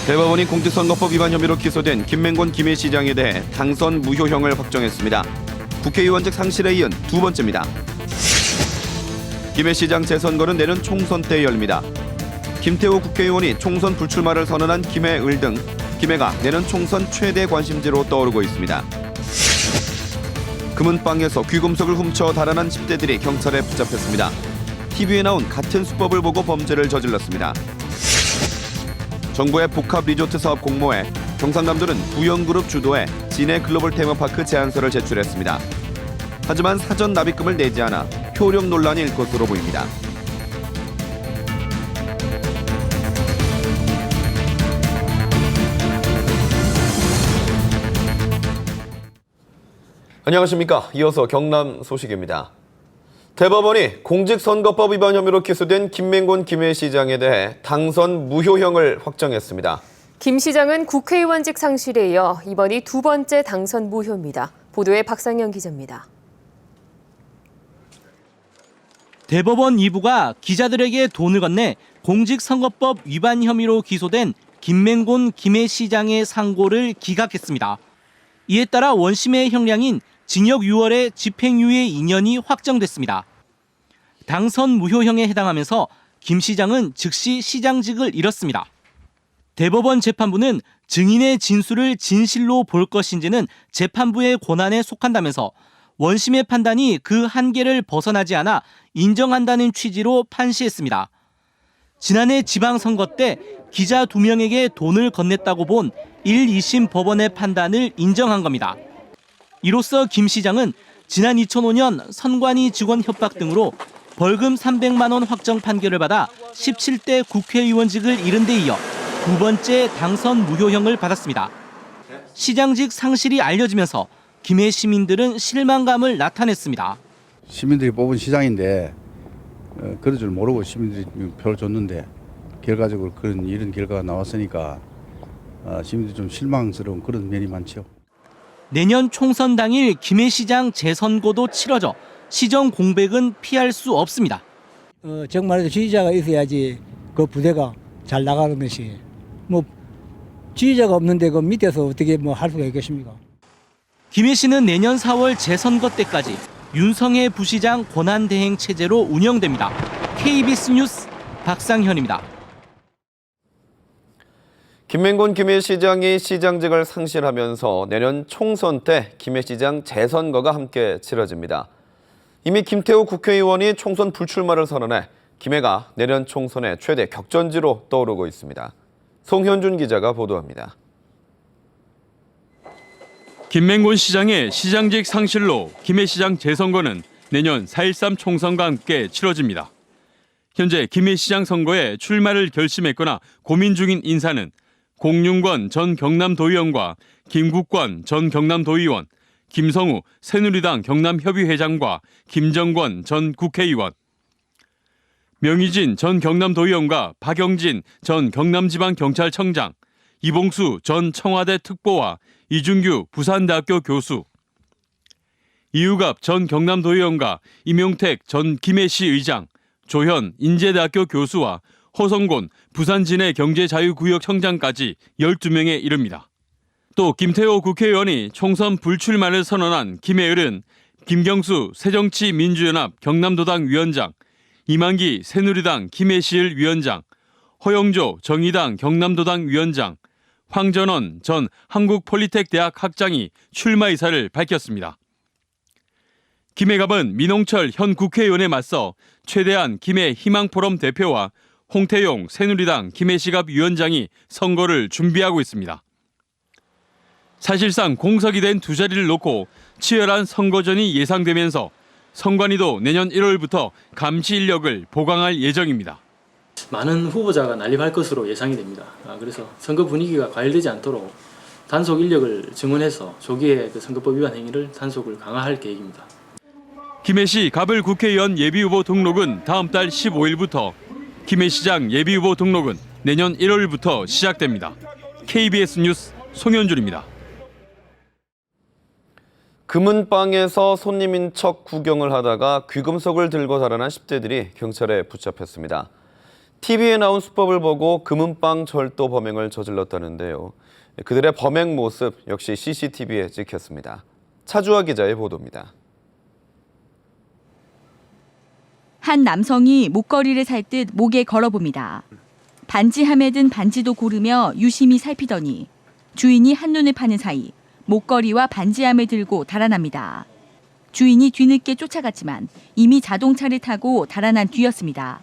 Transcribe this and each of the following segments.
대법원이 공직선거법 위반 혐의로 기소된 김맹곤 김해 시장에 대해 당선 무효형을 확정했습니다. 국회의원직 상실에 이은 두 번째입니다. 김해 시장 재선거는 내년 총선 때 열립니다. 김태우 국회의원이 총선 불출마를 선언한 김해을 등 김해가 내년 총선 최대 관심지로 떠오르고 있습니다. 금은방에서 귀금속을 훔쳐 달아난 10대들이 경찰에 붙잡혔습니다. TV에 나온 같은 수법을 보고 범죄를 저질렀습니다. 정부의 복합 리조트 사업 공모에 경상남도는 부영그룹 주도의 진해 글로벌 테마파크 제안서를 제출했습니다. 하지만 사전 납입금을 내지 않아 효력 논란이 일 것으로 보입니다. 안녕하십니까. 이어서 경남 소식입니다. 대법원이 공직선거법 위반 혐의로 기소된 김맹곤 김해 시장에 대해 당선 무효형을 확정했습니다. 김 시장은 국회의원직 상실에 이어 이번이 두 번째 당선 무효입니다. 보도에 박상영 기자입니다. 대법원 2부가 기자들에게 돈을 건네 공직선거법 위반 혐의로 기소된 김맹곤 김해 시장의 상고를 기각했습니다. 이에 따라 원심의 형량인 징역 6월에 집행유예 2년이 확정됐습니다. 당선 무효형에 해당하면서 김 시장은 즉시 시장직을 잃었습니다. 대법원 재판부는 증인의 진술을 진실로 볼 것인지는 재판부의 권한에 속한다면서 원심의 판단이 그 한계를 벗어나지 않아 인정한다는 취지로 판시했습니다. 지난해 지방선거 때 기자 2명에게 돈을 건넸다고 본 1, 2심 법원의 판단을 인정한 겁니다. 이로써 김 시장은 지난 2005년 선관위 직원 협박 등으로 벌금 300만 원 확정 판결을 받아 17대 국회의원직을 잃은 데 이어 두 번째 당선 무효형을 받았습니다. 시장직 상실이 알려지면서 김해 시민들은 실망감을 나타냈습니다. 시민들이 뽑은 시장인데 그럴 줄 모르고 시민들이 표를 줬는데 결과적으로 이런 결과가 나왔으니까 시민들이 좀 실망스러운 그런 면이 많죠. 내년 총선 당일 김해 시장 재선거도 치러져 시정 공백은 피할 수 없습니다. 정말 지지자가 있어야지 그 부대가 잘 나가는 것이 지지자가 없는데 그 밑에서 어떻게 할 수가 있겠습니까? 김해 시는 내년 4월 재선거 때까지 윤성해 부시장 권한대행 체제로 운영됩니다. KBS 뉴스 박상현입니다. 김맹곤 김해 시장이 시장직을 상실하면서 내년 총선 때 김해 시장 재선거가 함께 치러집니다. 이미 김태우 국회의원이 총선 불출마를 선언해 김해가 내년 총선의 최대 격전지로 떠오르고 있습니다. 송현준 기자가 보도합니다. 김맹곤 시장의 시장직 상실로 김해시장 재선거는 내년 4.13 총선과 함께 치러집니다. 현재 김해시장 선거에 출마를 결심했거나 고민 중인 인사는 공윤권 전 경남도의원과 김국권 전 경남도의원, 김성우 새누리당 경남협의회장과 김정권 전 국회의원, 명희진 전 경남도의원과 박영진 전 경남지방경찰청장, 이봉수 전 청와대 특보와 이준규 부산대학교 교수, 이유갑 전 경남도의원과 임용택 전 김해시 의장, 조현 인제대학교 교수와 허성곤 부산진해경제자유구역청장까지 12명에 이릅니다. 또 김태호 국회의원이 총선 불출마를 선언한 김해을은 김경수 새정치민주연합 경남도당 위원장, 이만기 새누리당 김해시을 위원장, 허영조 정의당 경남도당 위원장, 황전원 전 한국폴리텍대학 학장이 출마 의사를 밝혔습니다. 김해갑은 민홍철 현 국회의원에 맞서 최대한 김해 희망포럼 대표와 홍태용 새누리당 김해시갑 위원장이 선거를 준비하고 있습니다. 사실상 공석이 된 두 자리를 놓고 치열한 선거전이 예상되면서 선관위도 내년 1월부터 감시 인력을 보강할 예정입니다. 많은 후보자가 난립할 것으로 예상이 됩니다. 그래서 선거 분위기가 과열되지 않도록 단속 인력을 증원해서 조기에 선거법 위반 행위를 단속을 강화할 계획입니다. 김해시 갑을 국회의원 예비후보 등록은 다음 달 15일부터, 김해시장 예비후보 등록은 내년 1월부터 시작됩니다. KBS 뉴스 송현준입니다. 금은방에서 손님인 척 구경을 하다가 귀금속을 들고 달아난 10대들이 경찰에 붙잡혔습니다. TV에 나온 수법을 보고 금은방 절도 범행을 저질렀다는데요. 그들의 범행 모습 역시 CCTV에 찍혔습니다. 차주아 기자의 보도입니다. 한 남성이 목걸이를 살 듯 목에 걸어봅니다. 반지함에 든 반지도 고르며 유심히 살피더니 주인이 한눈을 파는 사이 목걸이와 반지함을 들고 달아납니다. 주인이 뒤늦게 쫓아갔지만 이미 자동차를 타고 달아난 뒤였습니다.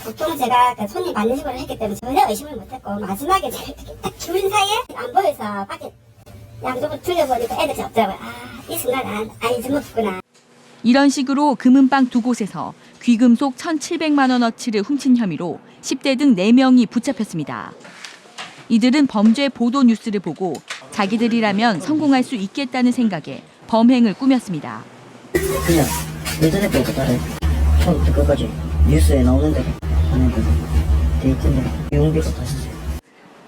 보통 제가 손님 받는 식으로 했기 때문에 전혀 의심을 못했고 마지막에 제가 이렇게 딱 주인 사이에 안 보여서 밖에 양쪽을 들려보니까 애들이 없더라고요. 이 순간 잊어먹었구나. 이런 식으로 금은방 두 곳에서 귀금속 1,700만 원어치를 훔친 혐의로 10대 등 4명이 붙잡혔습니다. 이들은 범죄 보도 뉴스를 보고 자기들이라면 성공할 수 있겠다는 생각에 범행을 꾸몄습니다. 그냥 인터넷 보고 따라요. 처음부터 끝까지 뉴스에 나오는 대로 하는 거죠. 데이트인데 용비가 다시세요.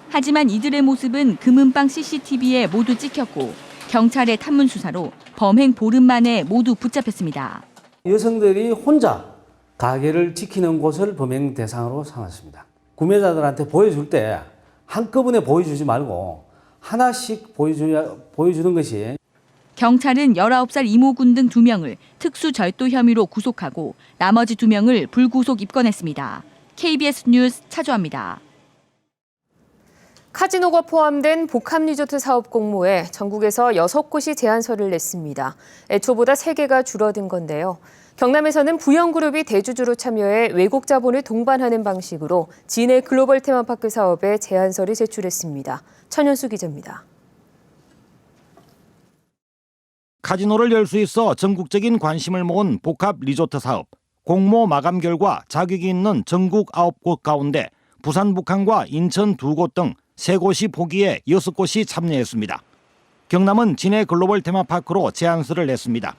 하지만 이들의 모습은 금은방 CCTV에 모두 찍혔고 경찰의 탐문 수사로 범행 보름 만에 모두 붙잡혔습니다. 여성들이 혼자 가게를 지키는 곳을 범행 대상으로 삼았습니다. 구매자들한테 보여줄 때 한꺼번에 보여주지 말고 하나씩 보여주는 것이. 경찰은 19살 이모군 등 2명을 특수절도 혐의로 구속하고 나머지 2명을 불구속 입건했습니다. KBS 뉴스 차주아입니다. 카지노가 포함된 복합리조트 사업 공모에 전국에서 6곳이 제안서를 냈습니다. 애초보다 3개가 줄어든 건데요. 경남에서는 부영그룹이 대주주로 참여해 외국 자본을 동반하는 방식으로 진해 글로벌 테마파크 사업에 제안서를 제출했습니다. 천연수 기자입니다. 카지노를 열 수 있어 전국적인 관심을 모은 복합 리조트 사업. 공모 마감 결과 자격이 있는 전국 9곳 가운데 부산 북한과 인천 2곳 등 3곳이 포기해 6곳이 참여했습니다. 경남은 진해 글로벌 테마파크로 제안서를 냈습니다.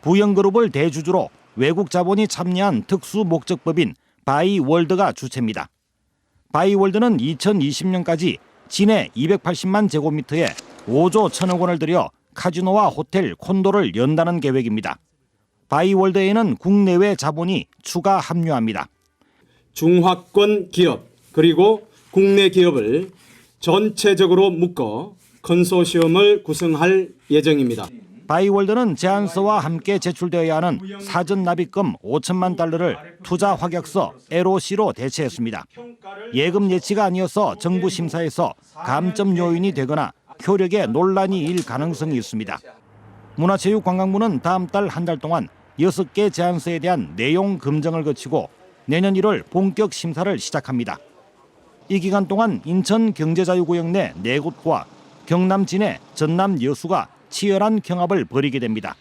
부영그룹을 대주주로 외국 자본이 참여한 특수 목적법인 바이월드가 주체입니다. 바이월드는 2020년까지 진해 280만 제곱미터에 5조 1천억 원을 들여 카지노와 호텔, 콘도를 연다는 계획입니다. 바이월드에는 국내외 자본이 추가 합류합니다. 중화권 기업 그리고 국내 기업을 전체적으로 묶어 컨소시엄을 구성할 예정입니다. 바이월드는 제안서와 함께 제출되어야 하는 사전 납입금 5천만 달러를 투자 확약서 LOC로 대체했습니다. 예금 예치가 아니어서 정부 심사에서 감점 요인이 되거나 효력에 논란이 일 가능성이 있습니다. 문화체육관광부는 다음 달 한 달 동안 6개 제안서에 대한 내용 검증을 거치고 내년 1월 본격 심사를 시작합니다. 이 기간 동안 인천 경제자유구역 내 4곳과 경남 진해, 전남 여수가 치열한 경합을 벌이게 됩니다.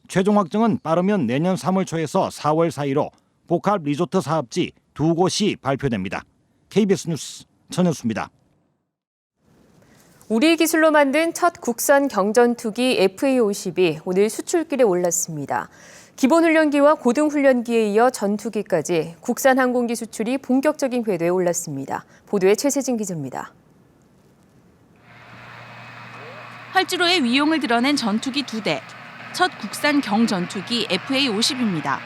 최종 확정은 빠르면 내년 3월 초에서 4월 사이로 복합 리조트 사업지 2곳이 발표됩니다. KBS 뉴스 천현수입니다. 우리 기술로 만든 첫 국산 경전투기 FA-50이 오늘 수출길에 올랐습니다. 기본훈련기와 고등훈련기에 이어 전투기까지 국산 항공기 수출이 본격적인 궤도에 올랐습니다. 보도에 최세진 기자입니다. 활주로의 위용을 드러낸 전투기 2대, 첫 국산 경전투기 FA-50입니다.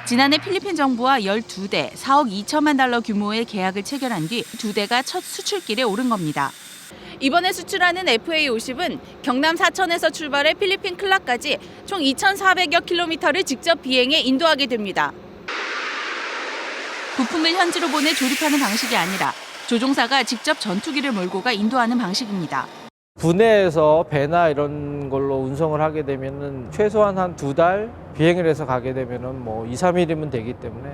지난해 필리핀 정부와 12대 4억 2천만 달러 규모의 계약을 체결한 뒤 2대가 첫 수출길에 오른 겁니다. 이번에 수출하는 FA-50은 경남 사천에서 출발해 필리핀 클라까지 총 2,400여 킬로미터를 직접 비행해 인도하게 됩니다. 부품을 현지로 보내 조립하는 방식이 아니라 조종사가 직접 전투기를 몰고 가 인도하는 방식입니다. 부내에서 배나 이런 걸로 운송을 하게 되면은 최소한 한 2달 비행을 해서 가게 되면은 뭐 2, 3일이면 되기 때문에.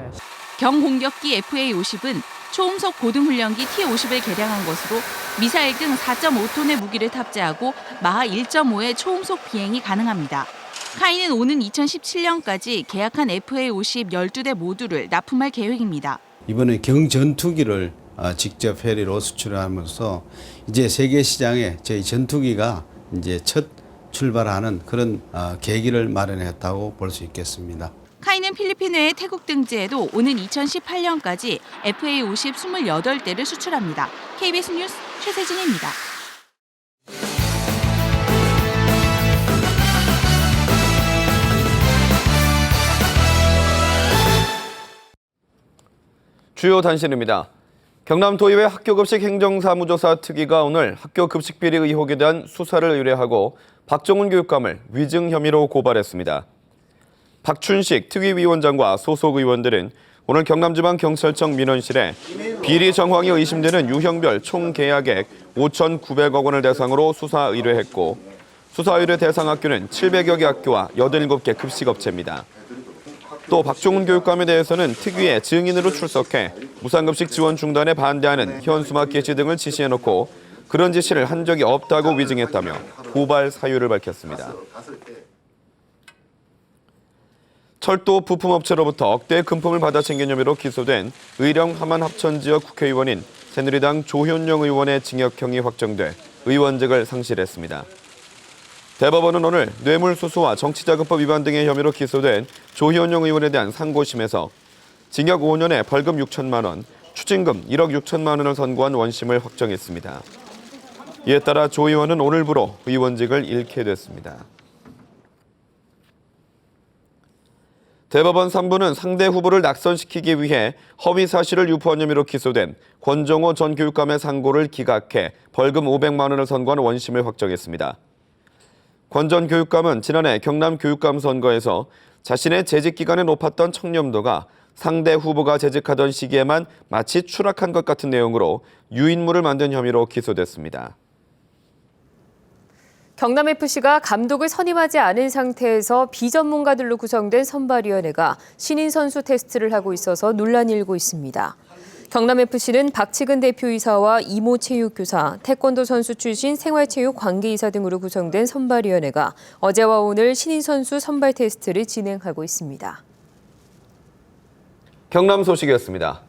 경공격기 FA-50은 초음속 고등훈련기 T-50을 개량한 것으로 미사일 등 4.5톤의 무기를 탑재하고 마하 1.5의 초음속 비행이 가능합니다. 카이는 오는 2017년까지 계약한 FA-50 12대 모두를 납품할 계획입니다. 이번에 경전투기를 직접 해리로 수출하면서 이제 세계 시장에 저희 전투기가 이제 첫 출발하는 그런 계기를 마련했다고 볼 수 있겠습니다. 카이는 필리핀 외에 태국 등지에도 오는 2018년까지 FA-50 28대를 수출합니다. KBS 뉴스 최세진입니다. 주요 단신입니다. 경남도의회 학교급식 행정사무조사 특위가 오늘 학교 급식비리 의혹에 대한 수사를 의뢰하고 박정훈 교육감을 위증 혐의로 고발했습니다. 박춘식 특위위원장과 소속 의원들은 오늘 경남지방경찰청 민원실에 비리 정황이 의심되는 유형별 총 계약액 5,900억 원을 대상으로 수사 의뢰했고 수사 의뢰 대상 학교는 700여 개 학교와 87개 급식업체입니다. 또 박정훈 교육감에 대해서는 특위에 증인으로 출석해 무상급식 지원 중단에 반대하는 현수막 게시 등을 지시해놓고 그런 지시를 한 적이 없다고 위증했다며 고발 사유를 밝혔습니다. 철도 부품업체로부터 억대 금품을 받아 챙긴 혐의로 기소된 의령 함안 합천지역 국회의원인 새누리당 조현영 의원의 징역형이 확정돼 의원직을 상실했습니다. 대법원은 오늘 뇌물수수와 정치자금법 위반 등의 혐의로 기소된 조현영 의원에 대한 상고심에서 징역 5년에 벌금 6천만 원, 추징금 1억 6천만 원을 선고한 원심을 확정했습니다. 이에 따라 조 의원은 오늘부로 의원직을 잃게 됐습니다. 대법원 3부는 상대 후보를 낙선시키기 위해 허위 사실을 유포한 혐의로 기소된 권정호 전 교육감의 상고를 기각해 벌금 500만 원을 선고한 원심을 확정했습니다. 권 전 교육감은 지난해 경남 교육감 선거에서 자신의 재직 기간에 높았던 청렴도가 상대 후보가 재직하던 시기에만 마치 추락한 것 같은 내용으로 유인물을 만든 혐의로 기소됐습니다. 경남FC가 감독을 선임하지 않은 상태에서 비전문가들로 구성된 선발위원회가 신인 선수 테스트를 하고 있어서 논란이 일고 있습니다. 경남FC는 박치근 대표이사와 이모 체육교사, 태권도 선수 출신 생활체육 관계이사 등으로 구성된 선발위원회가 어제와 오늘 신인 선수 선발 테스트를 진행하고 있습니다. 경남 소식이었습니다.